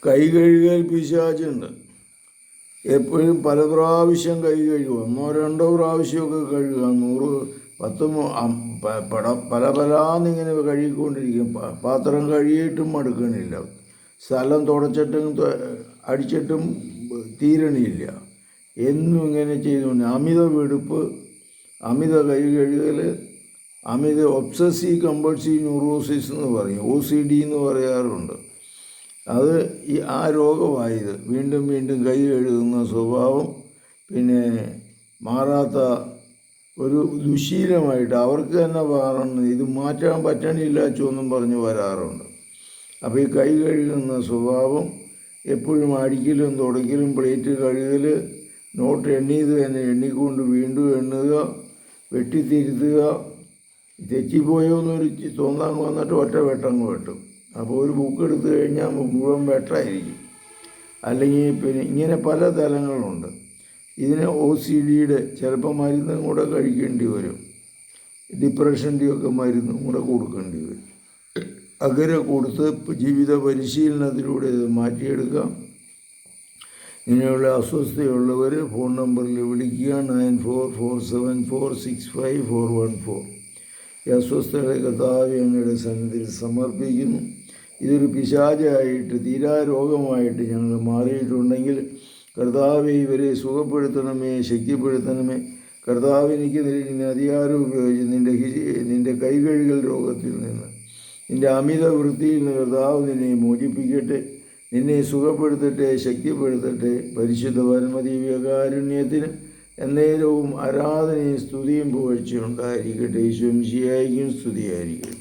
കൈ കഴുകൽ പിശാചുണ്ട്. എപ്പോഴും പല പ്രാവശ്യം കൈ കഴുകുക, 1-2 പ്രാവശ്യമൊക്കെ കഴുകുക. 100-10 പലാന്നിങ്ങനെ കഴുകിക്കൊണ്ടിരിക്കും. പാത്രം കഴുകിയിട്ടും മടുക്കണില്ല, സ്ഥലം തുടച്ചിട്ടും അടിച്ചിട്ടും തീരണില്ല. എന്നും ഇങ്ങനെ ചെയ്തുകൊണ്ട് അമിത വെടുപ്പ്, അമിത കൈ കഴുകൽ, അമിത ഒബ്സസീവ് കമ്പൾസീവ് ന്യൂറോസിസ് എന്ന് പറയും, OCD എന്ന് പറയാറുണ്ട്. അത് ആ രോഗമായത് വീണ്ടും വീണ്ടും കൈ കഴുകുന്ന സ്വഭാവം, പിന്നെ മാറാത്ത ഒരു ദുശീലമായിട്ട് അവർക്ക് തന്നെ മാറണം. ഇത് മാറ്റാൻ പറ്റണില്ല ചൊന്നും പറഞ്ഞ് വരാറുണ്ട്. അപ്പോൾ ഈ കൈ കഴുകുന്ന സ്വഭാവം എപ്പോഴും അടിക്കലും തുടയ്ക്കലും പ്ലേറ്റ് കഴുകൽ, നോട്ട് എണ്ണിയത് തന്നെ എണ്ണിക്കൊണ്ട് വീണ്ടും എണ്ണുക, വെട്ടിത്തിരുത്തുക, തെറ്റിപ്പോയോ എന്നൊരു തോന്നാൻ വന്നിട്ട് ഒറ്റ വെട്ടങ്ങ് വെട്ടും. അപ്പോൾ ഒരു ബുക്ക് എടുത്തു കഴിഞ്ഞാൽ മുഴുവൻ വെട്ടായിരിക്കും. അല്ലെങ്കിൽ പിന്നെ ഇങ്ങനെ പല തലങ്ങളുണ്ട്. ഇതിന് OCDയുടെ ചിലപ്പോൾ മരുന്നും കൂടെ കഴിക്കേണ്ടി വരും, ഡിപ്രഷൻ്റെയൊക്കെ മരുന്നും കൂടെ കൊടുക്കേണ്ടി വരും. അങ്ങനെ കൊടുത്ത് ജീവിത പരിശീലനത്തിലൂടെ ഇത് മാറ്റിയെടുക്കാം. ഇങ്ങനെയുള്ള അസ്വസ്ഥതയുള്ളവർ ഫോൺ നമ്പറിൽ വിളിക്കുക, 9447465414. ഈ അസ്വസ്ഥതകളെ കർത്താവേ അങ്ങയുടെ സന്നിധിയിൽ സമർപ്പിക്കുന്നു. ഇതൊരു പിശാചായിട്ട് തീരാരോഗമായിട്ട് ഞങ്ങൾ മാറിയിട്ടുണ്ടെങ്കിൽ കർത്താവേ ഇവരെ സുഖപ്പെടുത്തണമേ, ശക്തിപ്പെടുത്തണമേ. കർത്താവ് എനിക്ക് നൽകുന്ന അധികാരം ഉപയോഗിച്ച് നിൻ്റെ കൈകഴുകൽ രോഗത്തിൽ നിന്ന്, നിൻ്റെ അമിത വൃത്തിയിൽ നിന്ന് കർത്താവ് നിന്നെ മോചിപ്പിക്കട്ടെ, നിന്നെ സുഖപ്പെടുത്തട്ടെ, ശക്തിപ്പെടുത്തട്ടെ. പരിശുദ്ധ പരമദിവ്യകാരുണ്യത്തിന് എന്നേരവും ആരാധനയും സ്തുതിയും പുകഴ്ചയും ഉണ്ടായിരിക്കട്ടെ. ഈശോ മിശിഹായ്ക്കും സ്തുതിയായിരിക്കട്ടെ.